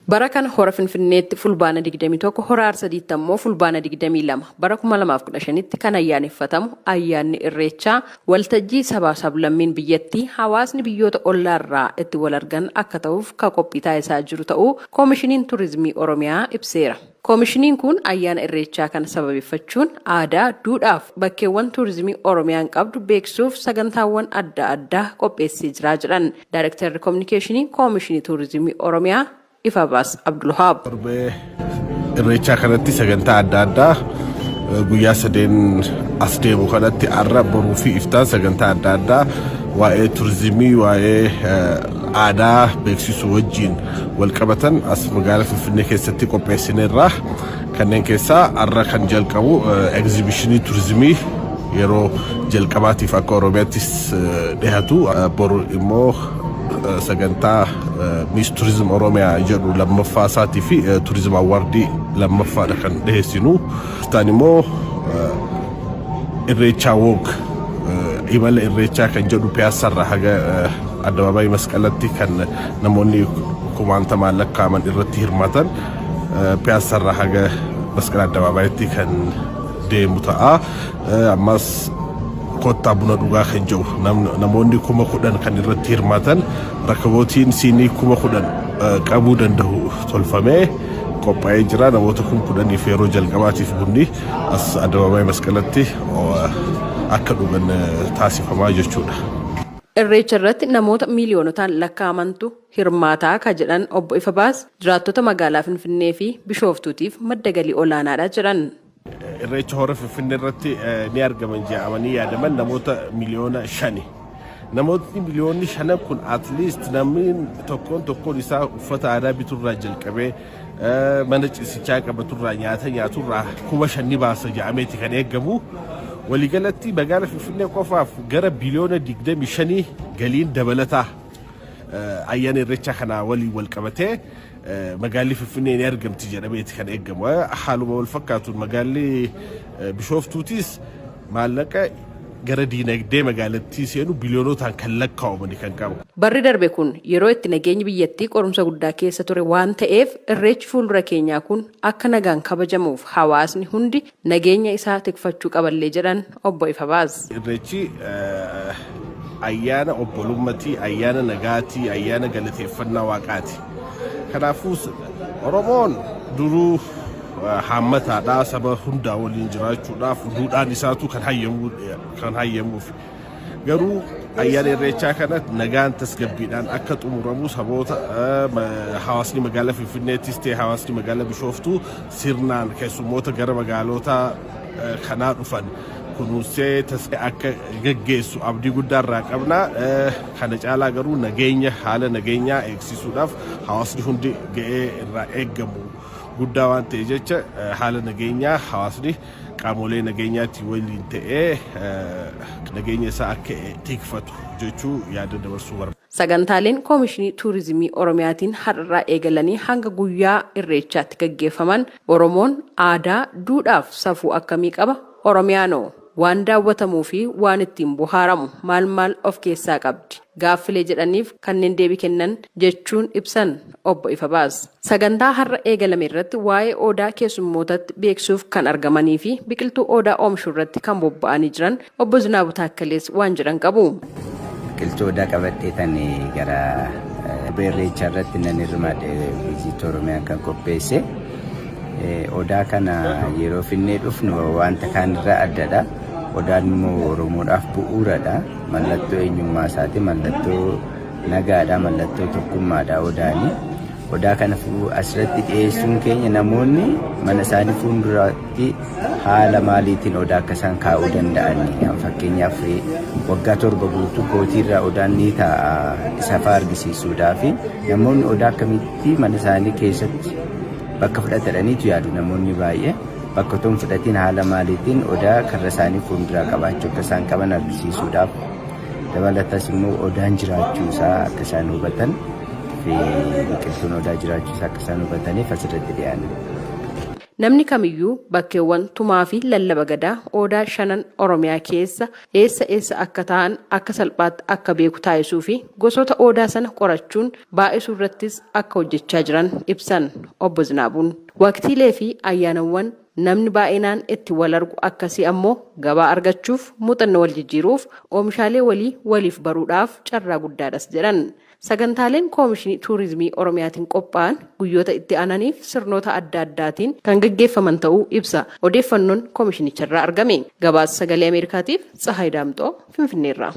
Bara kana hora Finfinneetti fulbaana 21 hora Arsadiitti ammoo fulbaana 22 bara 2015tti kan ayyaaneffatamu ayyaanni Irreechaa waltajjii sabaa sablammiin biyyattii hawaasni biyyoota ollaarraa itti wal argan akka ta'uuf ka qophii taasisaa jiru ta'uu Koomishiniin Turizimii Oromiyaa ibseera. Koomishiniin kun ayyaana Irreechaa kana sababeeffachuun aadaa, duudhaaf bakkeewwan turizimii Oromiyaan qabdu beeksisuuf sagantaawwan adda addaa qopheessee jira jedhan Daayirektarri Kominikeeshinii Koomishinii Turizimii Oromiyaa Ifabas Abdulwahab. Irreechaa kanatti sagantaa adda addaa guyyaa sadeen as deemu kanatti arra boruu fi iftaan sagantaa adda addaa waa'ee turizimii waa'ee aadaa beeksisuu wajjin wal qabatan as magaalaa Finfinnee keessatti qopheessineerra. Kanneen keessaa arra kan jalqabu egzibishinii turizimii yeroo jalqabaatiif akka Oromiyaattis dhihatu boru immoo sagantaa Miss Tourism Oromiyaa jedhu lammaffaa isaatii fi Tourism Awardii lammaffaadha kan dhiheessinu. Isaan immoo Irreechaa Woog imala Irreechaa kan jedhu Piyaasarraa haga Addabaabaayii Masqalatti kan namoonni kumaantamaan lakkaa'aman irratti hirmaatan Piyaasarraa haga Masqala Addabaabayitti kan deemu ta'a. Ammas kottaa buna dhugaa kan jiru namoonni 10,000 kan irratti hirmaatan rakkabootiin siinii 10,000 qabuu danda'u tolfamee qophaa'ee jira. Namoota 10,000 yeroo jalqabaatiif bunni as Addabaabaayii Masqalatti akka dhugan taasifamaa jechuudha. Irreecha irratti namoota miiliyoonotaan lakkaa'amantu hirmaataa ka jedhan obbo Ifabaas jiraattota magaalaa Finfinnee fi Bishooftuutiif madda galii olaanaadha jedhan. Irreecha hora Finfinnee irratti ni argaman jedhamanii yaadaman namoota miliyoona 5. Namootni miliyoonni 5 kun at least namni tokkoon isaa uffata aadaa biturraa jalqabee mana ciisichaa qabaturraa nyaata nyaaturraa 5,000 baasa jedhameeti kan eegamu. Waliigalatti magaalaa Finfinnee qofaaf gara biliyoona 25 galiin dabalataa ayyaana Irreechaa kana waliin wal qabatee magaalli Finfinnee ni argamti jedhameeti kan eegamu. Haaluma wal fakkaatuun magaalli Bishooftuutis maallaqa gara diinagdee magaalattii seenu biliyoonotaan kan lakkaa'aman kan qabu. Barri darbe kun yeroo itti nageenyi biyyattii qorumsa guddaa keessa ture waan ta'eef irreechi fuuldura keenyaa kun akka nagaan kabajamuuf hawaasni hundi nageenya isaa tikfachuu qaballee jedhan obbo Ifabaas. Irreechi ayyaana obbolummatii, ayyaana nagaatii, ayyaana galateeffannaa waaqaati. Kanaafuu Oromoon duruu hammataadhaa saba hundaa waliin jiraachuudhaaf duudhaan isaatu kan hayyamuuf garuu ayyaana Irreechaa kanatti nagaan tasgabbiidhaan akka xumuramu saboota hawaasni magaalaa Finfinneettis ta'e hawaasni magaalaa Bishooftuu sirnaan keessummoota gara magaalota kanaa dhufan kunuunsee akka gaggeessu abdii guddaarraa qabna. Kana caalaa garuu nageenya haala nageenyaa eegsisuudhaaf hawaasni hundi ga'ee irraa eeggamu guddaa waan ta'e jecha haala nageenyaa hawaasni qaamolee nageenyaatti waliin ta'ee nageenya isaa akka tikfatu jechuu yaada dabarsuu barbaada. Sagantaaleen Koomishinii Turizimii Oromiyaatiin har'arraa eegalanii hanga guyyaa Irreechaatti gaggeeffaman Oromoon aadaa, duudhaaf safuu akkamii qaba? Oromiyaanoo waan daawwatamuu fi waan ittiin bohaaramu maal of keessaa qabdi? Gaaffilee jedhaniif kanneen deebii kennan jechuun ibsan obbo Ifabaas. Sagantaa har'a eegalame irratti waa'ee odaa keessummootatti beeksisuuf kan argamanii fi biqiltuu odaa oomishuu irratti kan bobba'anii jiran obbo Zinaabu Taakkalees waan jedhan qabu. Biqiltuu odaa qabattee tan gara Irreechaa irratti nan hirmaadhe Viizit Oromiyaan kan qopheesse. Odaa kana yeroo Finfinnee dhufnu wanta kaanirraa addadha. Odaan immoo Oromoodhaaf bu'uuradha. Mallattoo eenyummaa isaati, mallattoo nagaadha, mallattoo tokkummaadha odaani. Odaa kana asirratti dhiyeessuun keenya namoonni mana isaanii fuulduratti haala maaliitiin odaa akka isaan kaa'uu danda'ani. Fakkeenyaaf waggaa 7 guutuu kootiirraa odaan ni taa'a isa fa'aa argisiisuudhaaf namoonni odaa akkamitti mana isaanii keessatti bakka fudhataniitu yaadu namoonni baay'ee bakka toon fudhatiin haala maaliitiin odaa karra isaanii fuulduraa qabaachuu akka isaan qaban argisiisuudhaaf dabalatas immoo odaan jiraachuu isaa akka isaan hubatan fi biqiltuun odaa jiraachuu isaa akka isaan hubataniif asirratti dhiyaanne. namni kamiyyuu bakkeewwan tumaa fi lallaba gadaa odaa shanan Oromiyaa keessa eessa akka ta'an akka salphaatti akka beeku taasisuu fi gosoota odaa sana qorachuun baay'isuu irrattis akka hojjechaa jiran ibsan obbo Zinaabuun. Waqtiilee fi ayyaanawwan namni baay'inaan itti wal argu akkasii ammoo gabaa argachuuf muuxannoo wal jijjiiruuf oomishaalee waliif baruudhaaf carraa guddaadhas jedhan. Sagantaaleen Koomishinii Tuurizimii Oromiyaatiin qophaa'an guyyoota itti aananiif sirnoota adda addaatiin kan gaggeeffaman ta'uu ibsa. Odeeffannoon koomishinicharraa argame. Gabaasa Sagalee Ameerikaatiif Tsahaay Daamxoo Finfinneerraa.